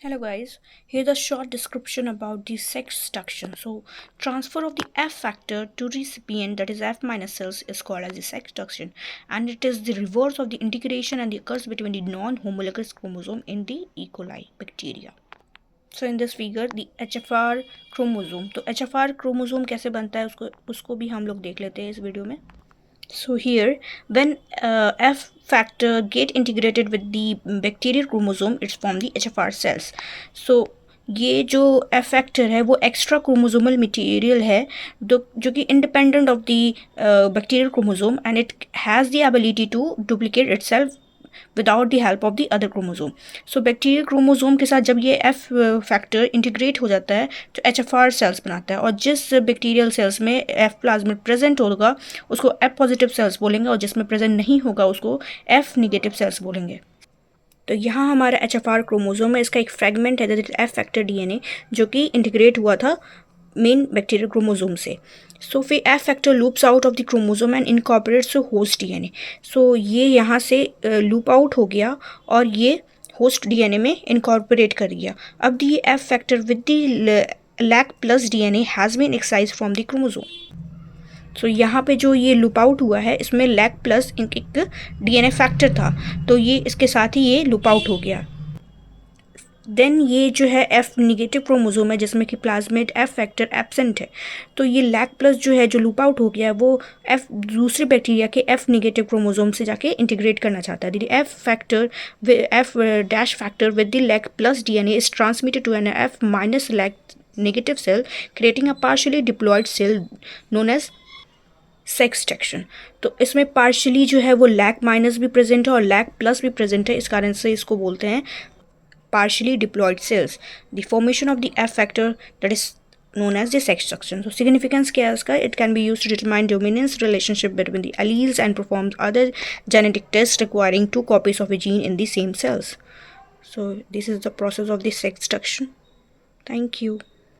Hello guys, here's a short description about the sex duction. So transfer of the F factor to recipient, that is F minus cells, is called as the sex duction, and it is the reverse of the integration and the occurs between the non-homologous chromosome in the E. coli bacteria. So in this figure the HFR chromosome, तो HFR chromosome कैसे बनता है उसको भी हम लोग देख लेते हैं इस वीडियो में. So here, when F factor get integrated with the bacterial chromosome, it's form the HFR cells. So ये जो F factor है वो एक्स्ट्रा क्रोमोसोमल मटेरियल है जो कि independent of the bacterial chromosome and it has the ability to duplicate itself without the help of the other chromosome. So bacterial chromosome के साथ जब ये एफ फैक्टर इंटीग्रेट हो जाता है तो एच एफ आर सेल्स बनाता है, और जिस बैक्टीरियल सेल्स में एफ प्लाज्मिड प्रेजेंट होगा उसको एफ पॉजिटिव सेल्स बोलेंगे, और जिसमें प्रेजेंट नहीं होगा उसको एफ निगेटिव सेल्स बोलेंगे. तो यहाँ हमारा एच एफ आर क्रोमोसोम है, इसका एक फ्रेगमेंट है एफ फैक्टर डीएनए जो कि इंटीग्रेट हुआ था मेन बैक्टीरियल क्रोमोसोम से. सो फिर F factor loops out of the chromosome and incorporates host DNA. So ये यहाँ से लूप आउट हो गया और ये होस्ट डीएनए में इनकॉर्पोरेट कर गया. अब the F factor with the lac plus DNA has been excise from the chromosome. So यहाँ पे जो ये लूप आउट हुआ है इसमें लैक प्लस एक डीएनए फैक्टर था, तो ये इसके साथ ही ये लूप आउट हो गया. देन ये जो है एफ निगेटिव क्रोमोसोम है जिसमें कि प्लाज्मिड एफ फैक्टर एब्सेंट है, तो ये लैक प्लस जो है जो लूप आउट हो गया है वो एफ दूसरे बैक्टीरिया के एफ निगेटिव क्रोमोसोम से जाके इंटीग्रेट करना चाहता है. The F factor F dash factor with the lac plus DNA is transmitted to an F minus lac negative cell creating a partially diploid cell known as sexduction. तो इसमें partially जो है वो lack minus भी present है और lack plus भी present है, इस कारण से इसको बोलते हैं partially diploid cells. The formation of the F factor, that is known as the sex duction. So significance क्या है इसका? It can be used to determine dominance relationship between the alleles and performs other genetic tests requiring 2 copies of a gene in the same cells. So this is the process of the sex duction. Thank you.